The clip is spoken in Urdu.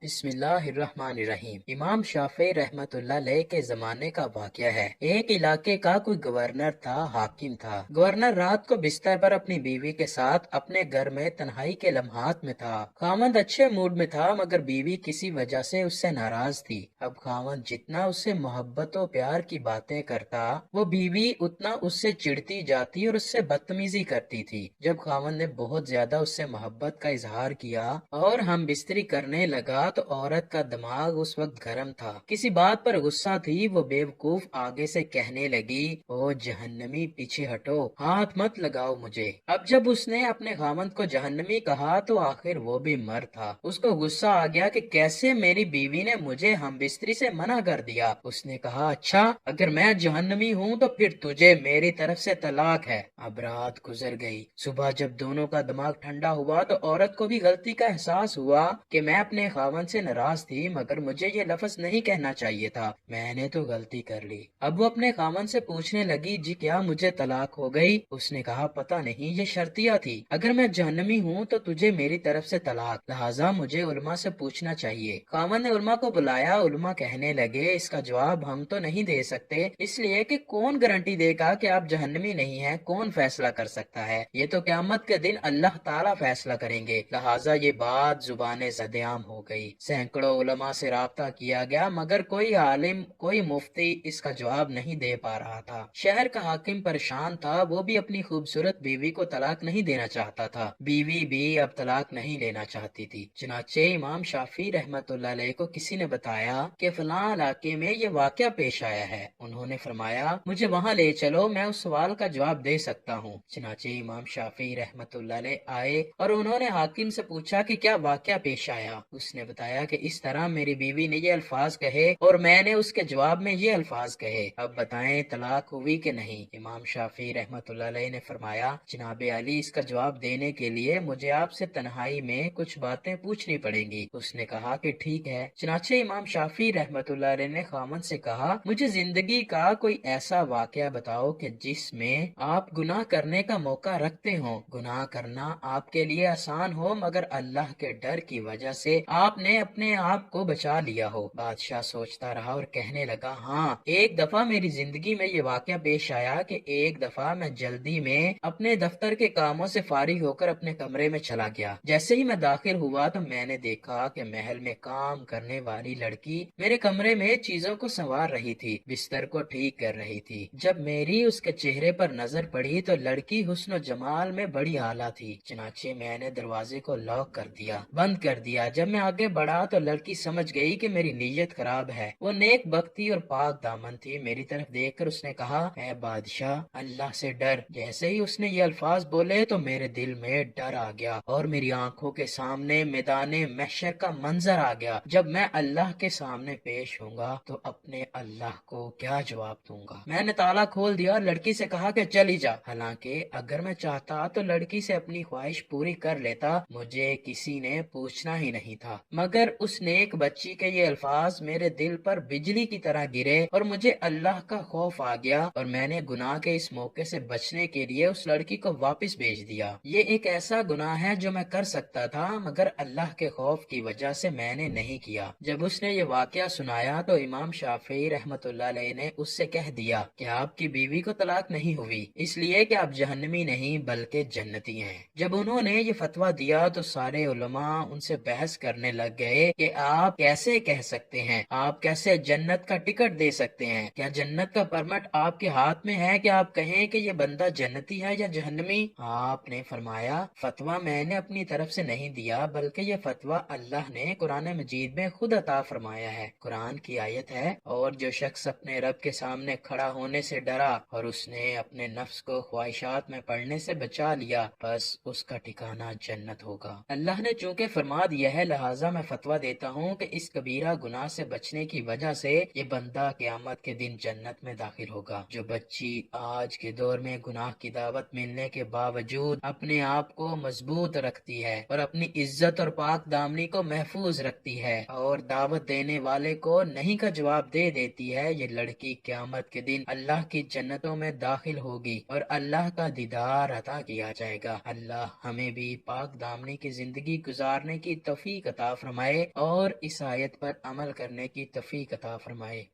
بسم اللہ الرحمن الرحیم۔ امام شافعی رحمت اللہ علیہ کے زمانے کا واقعہ ہے۔ ایک علاقے کا کوئی گورنر تھا، حاکم تھا۔ گورنر رات کو بستر پر اپنی بیوی کے ساتھ اپنے گھر میں تنہائی کے لمحات میں تھا۔ خاوند اچھے موڈ میں تھا مگر بیوی کسی وجہ سے اس سے ناراض تھی۔ اب خاوند جتنا اس سے محبت و پیار کی باتیں کرتا، وہ بیوی اتنا اس سے چڑھتی جاتی اور اس سے بدتمیزی کرتی تھی۔ جب خاوند نے بہت زیادہ اس سے محبت کا اظہار کیا اور ہم بستری کرنے لگا تو عورت کا دماغ اس وقت گرم تھا، کسی بات پر غصہ تھی۔ وہ بیوقوف آگے سے کہنے لگی، او جہنمی پیچھے ہٹو، ہاتھ مت لگاؤ مجھے۔ اب جب اس نے اپنے خاوند کو جہنمی کہا تو آخر وہ بھی مرد تھا۔ اس کو غصہ آ گیا کہ کیسے میری بیوی نے مجھے ہم بستری سے منع کر دیا۔ اس نے کہا، اچھا اگر میں جہنمی ہوں تو پھر تجھے میری طرف سے طلاق ہے۔ اب رات گزر گئی۔ صبح جب دونوں کا دماغ ٹھنڈا ہوا تو عورت کو بھی غلطی کا احساس ہوا کہ میں اپنے خاوند سے ناراض تھی مگر مجھے یہ لفظ نہیں کہنا چاہیے تھا، میں نے تو غلطی کر لی۔ اب وہ اپنے خاوند سے پوچھنے لگی، جی کیا مجھے طلاق ہو گئی؟ اس نے کہا، پتہ نہیں، یہ شرطیہ تھی، اگر میں جہنمی ہوں تو تجھے میری طرف سے طلاق، لہٰذا مجھے علماء سے پوچھنا چاہیے۔ خاوند نے علماء کو بلایا۔ علماء کہنے لگے، اس کا جواب ہم تو نہیں دے سکتے، اس لیے کہ کون گارنٹی دے گا کہ آپ جہنمی نہیں ہیں؟ کون فیصلہ کر سکتا ہے؟ یہ تو قیامت کے دن اللہ تعالیٰ فیصلہ کریں گے۔ لہٰذا یہ بات زبان زدعام ہو گئی۔ سینکڑوں علماء سے رابطہ کیا گیا مگر کوئی عالم، کوئی مفتی اس کا جواب نہیں دے پا رہا تھا۔ شہر کا حاکم پریشان تھا، وہ بھی اپنی خوبصورت بیوی کو طلاق نہیں دینا چاہتا تھا، بیوی بھی اب طلاق نہیں لینا چاہتی تھی۔ چنانچہ امام شافعی رحمت اللہ علیہ کو کسی نے بتایا کہ فلاں علاقے میں یہ واقعہ پیش آیا ہے۔ انہوں نے فرمایا، مجھے وہاں لے چلو، میں اس سوال کا جواب دے سکتا ہوں۔ چنانچہ امام شافعی رحمت اللہ علیہ آئے اور انہوں نے حاکم سے پوچھا کہ کیا واقعہ پیش آیا؟ اس نے بتایا کہ اس طرح میری بیوی نے یہ الفاظ کہے اور میں نے اس کے جواب میں یہ الفاظ کہے، اب بتائیں طلاق ہوئی کہ نہیں؟ امام شافعی رحمت اللہ علیہ نے فرمایا، جناب علی، اس کا جواب دینے کے لیے مجھے آپ سے تنہائی میں کچھ باتیں پوچھنی پڑیں گی۔ اس نے کہا کہ ٹھیک ہے۔ چنانچہ امام شافعی رحمت اللہ علیہ نے خاوند سے کہا، مجھے زندگی کا کوئی ایسا واقعہ بتاؤ کہ جس میں آپ گناہ کرنے کا موقع رکھتے ہوں، گناہ کرنا آپ کے لیے آسان ہو مگر اللہ کے ڈر کی وجہ سے آپ نے اپنے آپ کو بچا لیا ہو۔ بادشاہ سوچتا رہا اور کہنے لگا، ہاں، ایک دفعہ میری زندگی میں یہ واقعہ پیش آیا کہ ایک دفعہ میں جلدی میں اپنے دفتر کے کاموں سے فارغ ہو کر اپنے کمرے میں چلا گیا۔ جیسے ہی میں داخل ہوا تو میں نے دیکھا کہ محل میں کام کرنے والی لڑکی میرے کمرے میں چیزوں کو سنوار رہی تھی، بستر کو ٹھیک کر رہی تھی۔ جب میری اس کے چہرے پر نظر پڑی تو لڑکی حسن و جمال میں بڑی اعلیٰ تھی۔ چنانچہ میں نے دروازے کو لاک کر دیا، بند کر دیا۔ جب میں آگے بڑھا تو لڑکی سمجھ گئی کہ میری نیت خراب ہے۔ وہ نیک بختی اور پاک دامن تھی۔ میری طرف دیکھ کر اس نے کہا، اے بادشاہ، اللہ سے ڈر۔ جیسے ہی اس نے یہ الفاظ بولے تو میرے دل میں ڈر آ گیا اور میری آنکھوں کے سامنے میدان محشر کا منظر آ گیا۔ جب میں اللہ کے سامنے پیش ہوں گا تو اپنے اللہ کو کیا جواب دوں گا؟ میں نے تالا کھول دیا اور لڑکی سے کہا کہ چلی جا۔ حالانکہ اگر میں چاہتا تو لڑکی سے اپنی خواہش پوری کر لیتا، مجھے کسی نے پوچھنا ہی نہیں تھا، مگر اس نیک بچی کے یہ الفاظ میرے دل پر بجلی کی طرح گرے اور مجھے اللہ کا خوف آ گیا اور میں نے گناہ کے اس موقع سے بچنے کے لیے اس لڑکی کو واپس بھیج دیا۔ یہ ایک ایسا گناہ ہے جو میں کر سکتا تھا مگر اللہ کے خوف کی وجہ سے میں نے نہیں کیا۔ جب اس نے یہ واقعہ سنایا تو امام شافعی رحمت اللہ علیہ نے اس سے کہہ دیا کہ آپ کی بیوی کو طلاق نہیں ہوئی، اس لیے کہ آپ جہنمی نہیں بلکہ جنتی ہیں۔ جب انہوں نے یہ فتویٰ دیا تو سارے علماء ان سے بحث کرنے لگ گئے کہ آپ کیسے کہہ سکتے ہیں، آپ کیسے جنت کا ٹکٹ دے سکتے ہیں؟ کیا جنت کا پرمٹ آپ کے ہاتھ میں ہے کہ آپ کہیں کہ یہ بندہ جنتی ہے یا جہنمی؟ آپ نے فرمایا، فتویٰ میں نے اپنی طرف سے نہیں دیا بلکہ یہ فتویٰ اللہ نے قرآن مجید میں خود عطا فرمایا ہے۔ قرآن کی آیت ہے، اور جو شخص اپنے رب کے سامنے کھڑا ہونے سے ڈرا اور اس نے اپنے نفس کو خواہشات میں پڑنے سے بچا لیا، بس اس کا ٹھکانہ جنت ہوگا۔ اللہ نے چونکہ فرما دیا ہے، لہٰذا میں فتویٰ دیتا ہوں کہ اس کبیرہ گناہ سے بچنے کی وجہ سے یہ بندہ قیامت کے دن جنت میں داخل ہوگا۔ جو بچی آج کے دور میں گناہ کی دعوت ملنے کے باوجود اپنے آپ کو مضبوط رکھتی ہے اور اپنی عزت اور پاک دامنی کو محفوظ رکھتی ہے اور دعوت دینے والے کو نہیں کا جواب دے دیتی ہے، یہ لڑکی قیامت کے دن اللہ کی جنتوں میں داخل ہوگی اور اللہ کا دیدار عطا کیا جائے گا۔ اللہ ہمیں بھی پاک دامنی کی زندگی گزارنے کی توفیق عطا فرمائے۔ فرمائے اور اس آیت پر عمل کرنے کی توفیق عطا فرمائے۔